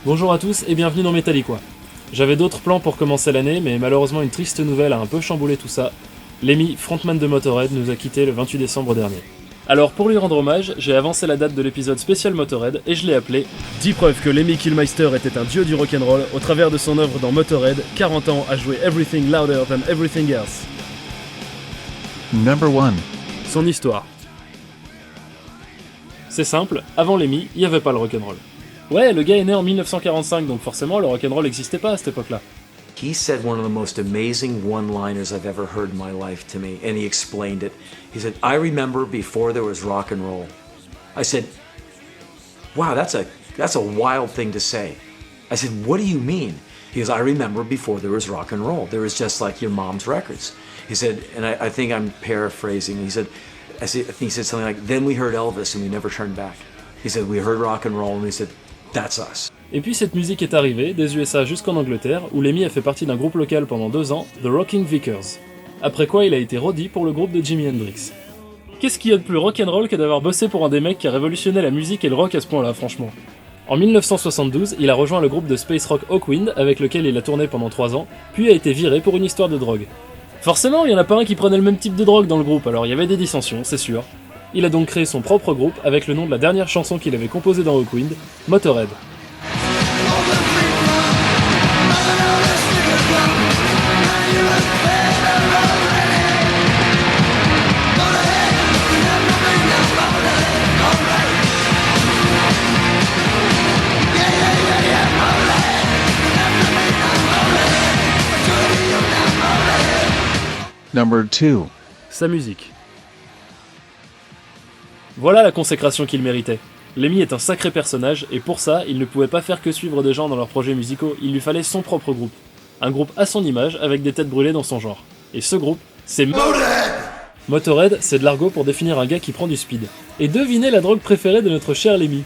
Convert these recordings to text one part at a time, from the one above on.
Bonjour à tous et bienvenue dans Metallica. J'avais d'autres plans pour commencer l'année, mais malheureusement une triste nouvelle a un peu chamboulé tout ça. Lemmy, frontman de Motörhead, nous a quittés le 28 décembre dernier. Alors pour lui rendre hommage, j'ai avancé la date de l'épisode spécial Motörhead et je l'ai appelé 10 preuves que Lemmy Kilmister était un dieu du rock'n'roll au travers de son œuvre dans Motörhead, 40 ans à jouer Everything Louder Than Everything Else. Number 1. Son histoire. C'est simple, avant Lemmy, il n'y avait pas le rock'n'roll. Ouais, le gars est né en 1945, donc forcément le rock'n'roll n'existait pas à cette époque-là. He said one of the most amazing one-liners I've ever heard in my life to me, and he explained it. He said, I remember before there was rock and roll. I said, wow, that's a wild thing to say. I said, what do you mean? He goes, I remember before there was rock and roll. There was just like your mom's records. He said, and I think I'm paraphrasing, he said, I think he said something like, then we heard Elvis and we never turned back. He said, we heard rock and roll, and he said, that's us. Et puis cette musique est arrivée, des USA jusqu'en Angleterre, où Lemmy a fait partie d'un groupe local pendant 2 ans, The Rocking Vickers. Après quoi il a été roadie pour le groupe de Jimi Hendrix. Qu'est-ce qu'il y a de plus rock'n'roll que d'avoir bossé pour un des mecs qui a révolutionné la musique et le rock à ce point-là, franchement. En 1972, il a rejoint le groupe de space rock Hawkwind, avec lequel il a tourné pendant 3 ans, puis a été viré pour une histoire de drogue. Forcément, il y en a pas un qui prenait le même type de drogue dans le groupe, alors il y avait des dissensions, c'est sûr. Il a donc créé son propre groupe avec le nom de la dernière chanson qu'il avait composée dans Hawkwind, Motörhead. Number 2. Sa musique. Voilà la consécration qu'il méritait. Lemmy est un sacré personnage, et pour ça, il ne pouvait pas faire que suivre des gens dans leurs projets musicaux, il lui fallait son propre groupe. Un groupe à son image, avec des têtes brûlées dans son genre. Et ce groupe, c'est Motörhead. Motörhead, c'est de l'argot pour définir un gars qui prend du speed. Et devinez la drogue préférée de notre cher Lemmy.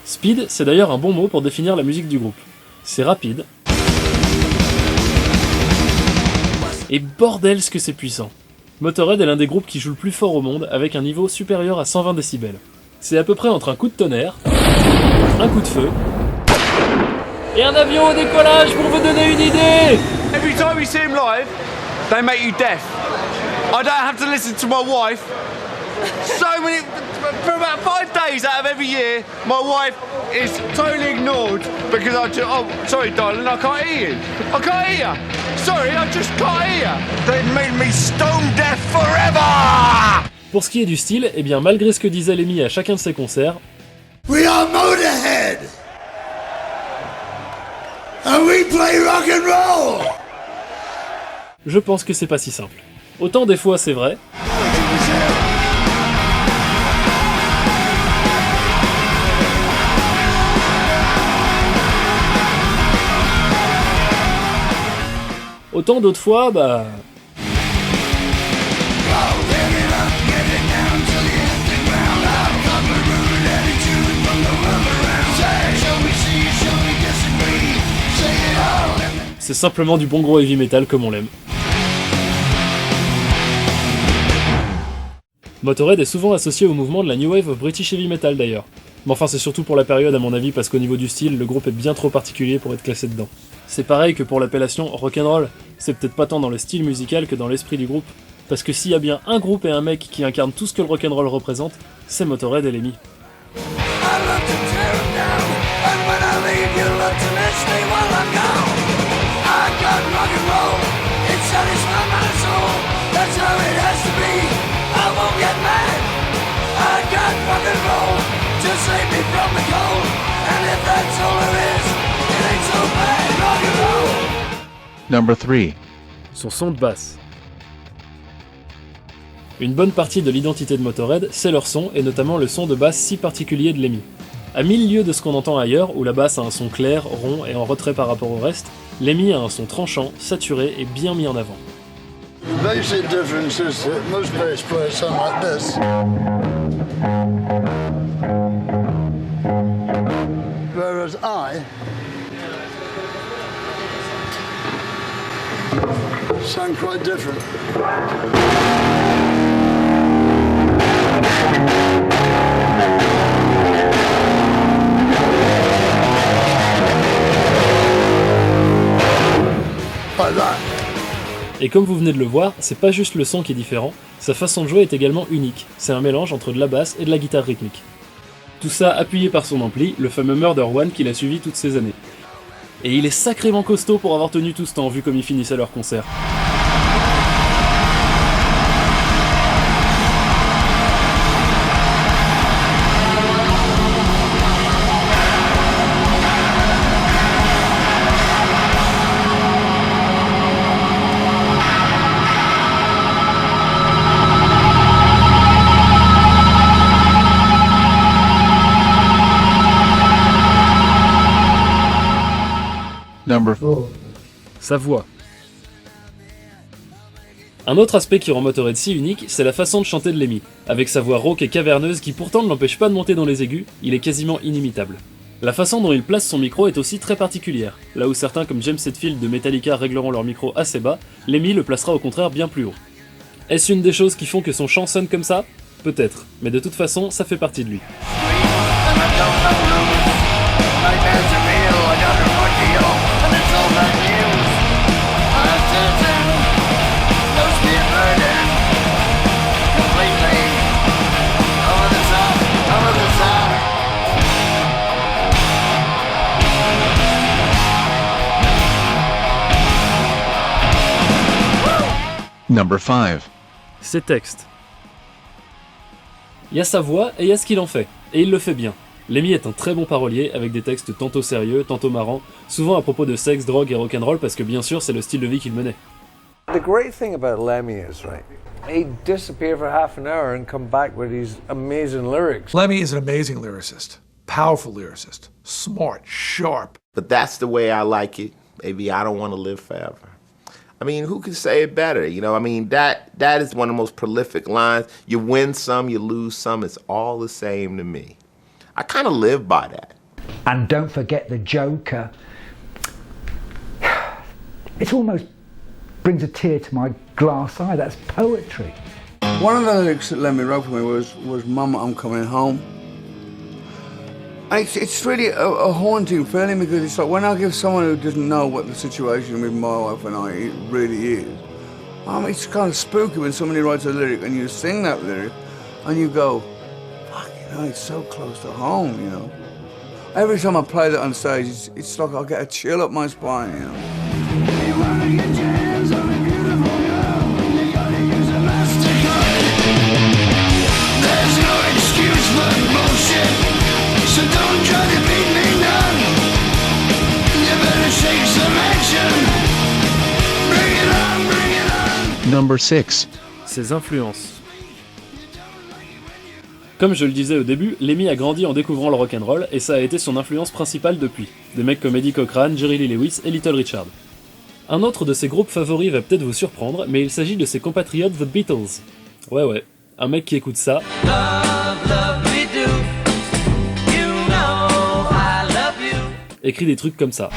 Speed, c'est d'ailleurs un bon mot pour définir la musique du groupe. C'est rapide. Et bordel ce que c'est puissant. Motörhead est l'un des groupes qui joue le plus fort au monde, avec un niveau supérieur à 120 décibels. C'est à peu près entre un coup de tonnerre, un coup de feu, et un avion au décollage pour vous donner une idée. Every time you see him live, they make you deaf. I don't have to listen to my wife. For about 5 days out of every year, my wife is totally ignored because oh, sorry darling, I can't hear you. I can't hear you. Sorry, I just can't hear you. They made me stone deaf forever! Pour ce qui est du style, eh bien malgré ce que disait Lemmy à chacun de ses concerts, We are Motorhead! And we play rock and roll! je pense que c'est pas si simple. Autant des fois c'est vrai, autant d'autres fois, bah... c'est simplement du bon gros heavy metal comme on l'aime. Motörhead est souvent associé au mouvement de la New Wave of British Heavy Metal d'ailleurs. Mais enfin c'est surtout pour la période à mon avis parce qu'au niveau du style, le groupe est bien trop particulier pour être classé dedans. C'est pareil que pour l'appellation rock'n'roll, c'est peut-être pas tant dans le style musical que dans l'esprit du groupe, parce que s'il y a bien un groupe et un mec qui incarne tout ce que le rock'n'roll représente, c'est Motörhead et Lemmy. Number 3. Son son de basse. Une bonne partie de l'identité de Motörhead, c'est leur son, et notamment le son de basse si particulier de Lemmy. À 1000 lieues de ce qu'on entend ailleurs, où la basse a un son clair, rond et en retrait par rapport au reste, Lemmy a un son tranchant, saturé et bien mis en avant. The basic difference is that most bass players sound like this. Whereas I sound quite different. Et comme vous venez de le voir, c'est pas juste le son qui est différent, sa façon de jouer est également unique, c'est un mélange entre de la basse et de la guitare rythmique. Tout ça appuyé par son ampli, le fameux Murder One qu'il a suivi toutes ces années. Et il est sacrément costaud pour avoir tenu tout ce temps vu comme il finissait leur concert. Number 4. Sa voix. Un autre aspect qui rend Motorhead si unique, c'est la façon de chanter de Lemmy. Avec sa voix rauque et caverneuse qui pourtant ne l'empêche pas de monter dans les aigus, il est quasiment inimitable. La façon dont il place son micro est aussi très particulière. Là où certains comme James Hetfield de Metallica régleront leur micro assez bas, Lemmy le placera au contraire bien plus haut. Est-ce une des choses qui font que son chant sonne comme ça ? Peut-être, mais de toute façon, ça fait partie de lui. Number 5. Ses textes. Il y a sa voix et il y a ce qu'il en fait, et il le fait bien. Lemmy est un très bon parolier, avec des textes tantôt sérieux, tantôt marrants, souvent à propos de sexe, drogue et rock'n'roll parce que bien sûr c'est le style de vie qu'il menait. The great thing about Lemmy is, right, he'd disappear for half an hour and come back with these amazing lyrics. Lemmy is an amazing lyricist, powerful lyricist, smart, sharp. But that's the way I like it. Baby, I don't want to live forever. I mean, who can say it better? You know, I mean, that is one of the most prolific lines. You win some, you lose some, it's all the same to me. I kind of live by that. And don't forget the Joker. It almost brings a tear to my glass eye. That's poetry. One of the lyrics that Lemmy wrote for me was Mama, I'm coming home. And it's really a haunting feeling because it's like when I give someone who doesn't know what the situation with my wife and I really is, it's kind of spooky when somebody writes a lyric and you sing that lyric and you go, fucking hell, it's so close to home, you know. Every time I play that on stage, it's like I get a chill up my spine, you know. There's no excuse for bullshit. So don't try to beat me down. You better take some action. Bring it on, bring it on. Number 6. Ses influences. Comme je le disais au début, Lemmy a grandi en découvrant le rock'n'roll et ça a été son influence principale depuis. Des mecs comme Eddie Cochran, Jerry Lee Lewis et Little Richard. Un autre de ses groupes favoris va peut-être vous surprendre, mais il s'agit de ses compatriotes The Beatles. Ouais, un mec qui écoute ça. Écrit des trucs comme ça.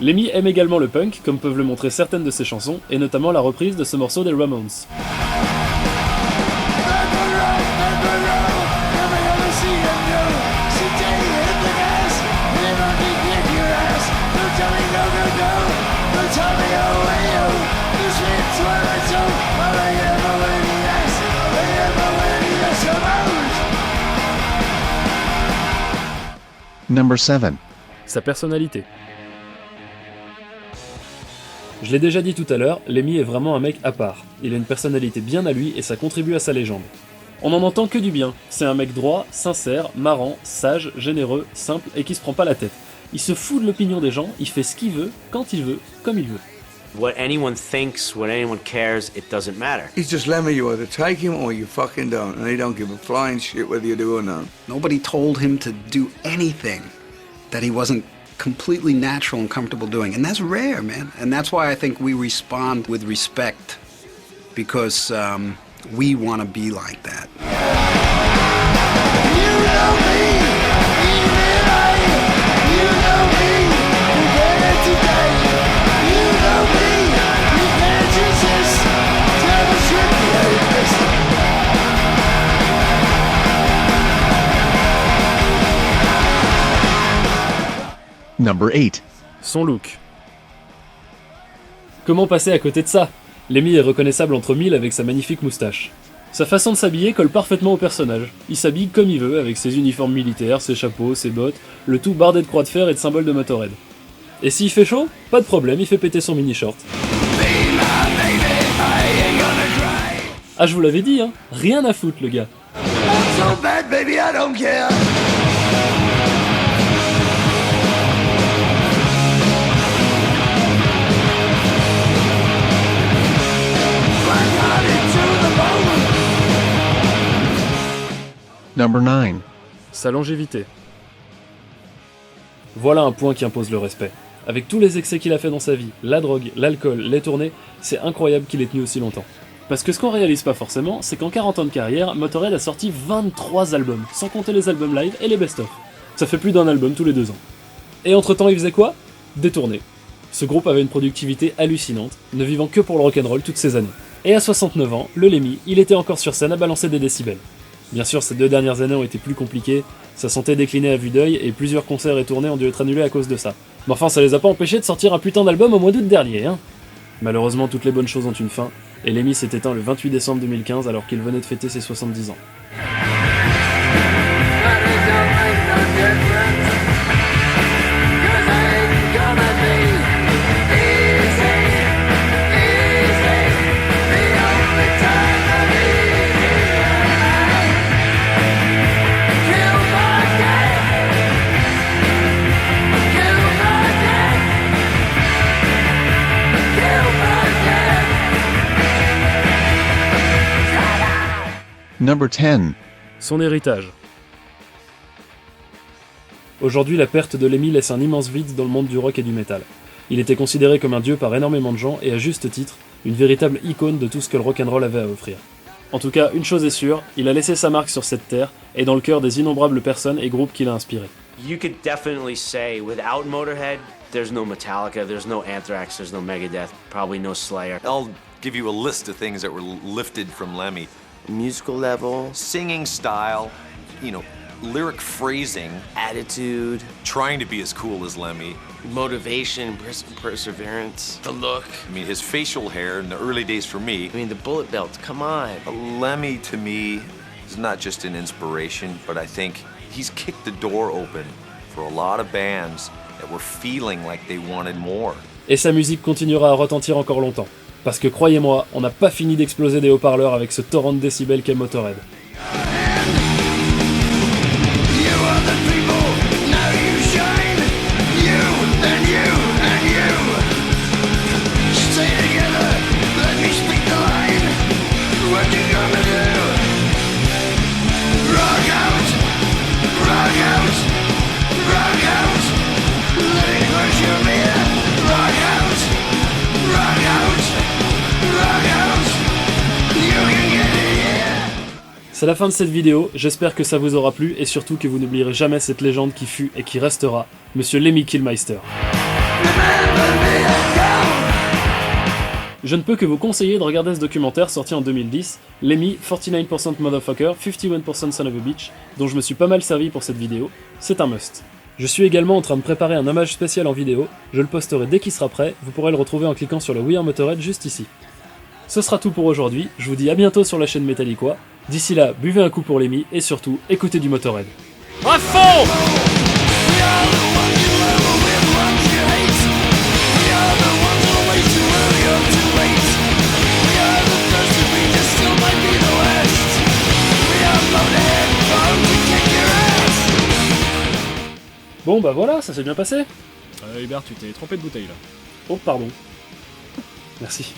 Lemmy aime également le punk, comme peuvent le montrer certaines de ses chansons, et notamment la reprise de ce morceau des Ramones. Number 7. Sa personnalité. Je l'ai déjà dit tout à l'heure, Lemmy est vraiment un mec à part. Il a une personnalité bien à lui et ça contribue à sa légende. On n'en entend que du bien. C'est un mec droit, sincère, marrant, sage, généreux, simple et qui se prend pas la tête. Il se fout de l'opinion des gens, il fait ce qu'il veut, quand il veut, comme il veut. What anyone thinks, what anyone cares, it doesn't matter. He's just Lemmy, you either take him or you fucking don't. And he don't give a flying shit whether you do or not. Nobody told him to do anything that he wasn't completely natural and comfortable doing. And that's rare, man. And that's why I think we respond with respect, because we want to be like that. You know me, even I, you know me, you get it today. You know me, you can't resist. Tell the truth, you hate this. Number 8. Son look. Comment passer à côté de ça? Lemmy est reconnaissable entre mille avec sa magnifique moustache. Sa façon de s'habiller colle parfaitement au personnage. Il s'habille comme il veut, avec ses uniformes militaires, ses chapeaux, ses bottes, le tout bardé de croix de fer et de symboles de Motorhead. Et s'il fait chaud? Pas de problème, il fait péter son mini-short. Ah, je vous l'avais dit, hein, rien à foutre le gars. So bad, baby, I don't care. Number 9. Sa longévité. Voilà un point qui impose le respect. Avec tous les excès qu'il a fait dans sa vie, la drogue, l'alcool, les tournées, c'est incroyable qu'il ait tenu aussi longtemps. Parce que ce qu'on réalise pas forcément, c'est qu'en 40 ans de carrière, Motorhead a sorti 23 albums, sans compter les albums live et les best-of. Ça fait plus d'un album tous les 2 ans. Et entre temps, il faisait quoi? Des tournées. Ce groupe avait une productivité hallucinante, ne vivant que pour le rock'n'roll toutes ces années. Et à 69 ans, le Lemmy, il était encore sur scène à balancer des décibels. Bien sûr, ces 2 dernières années ont été plus compliquées, sa santé déclinait à vue d'œil et plusieurs concerts et tournées ont dû être annulés à cause de ça. Mais enfin, ça les a pas empêchés de sortir un putain d'album au mois d'août dernier, hein. Malheureusement, toutes les bonnes choses ont une fin, et Lemmy s'est éteint le 28 décembre 2015 alors qu'il venait de fêter ses 70 ans. Number 10. Son héritage. Aujourd'hui, la perte de Lemmy laisse un immense vide dans le monde du rock et du métal. Il était considéré comme un dieu par énormément de gens et à juste titre, une véritable icône de tout ce que le rock'n'roll avait à offrir. En tout cas, une chose est sûre, il a laissé sa marque sur cette terre et dans le cœur des innombrables personnes et groupes qu'il a inspirés. You could definitely say without Motorhead, there's no Metallica, there's no Anthrax, there's no Megadeth, probably no Slayer. I'll give you a list of things that were lifted from Lemmy. Musical level, Singing style, lyric phrasing, attitude, trying to be as cool as Lemmy. motivation, perseverance, the look. I mean, his facial hair in the early days for me. I mean, the bullet belts, come on. Lemmy, to me, is not just an inspiration, but I think he's kicked the door open for a lot of bands that were feeling like they wanted more. Et sa musique continuera à retentir encore longtemps. Parce que croyez-moi, on n'a pas fini d'exploser des haut-parleurs avec ce torrent de décibels qu'est Motorhead. C'est la fin de cette vidéo, j'espère que ça vous aura plu et surtout que vous n'oublierez jamais cette légende qui fut et qui restera, Monsieur Lemmy Kilmister. Je ne peux que vous conseiller de regarder ce documentaire sorti en 2010, Lemmy, 49% Motherfucker, 51% Son of a Bitch, dont je me suis pas mal servi pour cette vidéo, c'est un must. Je suis également en train de préparer un hommage spécial en vidéo, je le posterai dès qu'il sera prêt, vous pourrez le retrouver en cliquant sur le We Are Motorhead juste ici. Ce sera tout pour aujourd'hui, je vous dis à bientôt sur la chaîne Metallica. D'ici là, buvez un coup pour Lemmy et surtout, écoutez du Motorhead. À fond! Bon bah voilà, ça s'est bien passé. Hubert, tu t'es trompé de bouteille là. Oh pardon. Merci.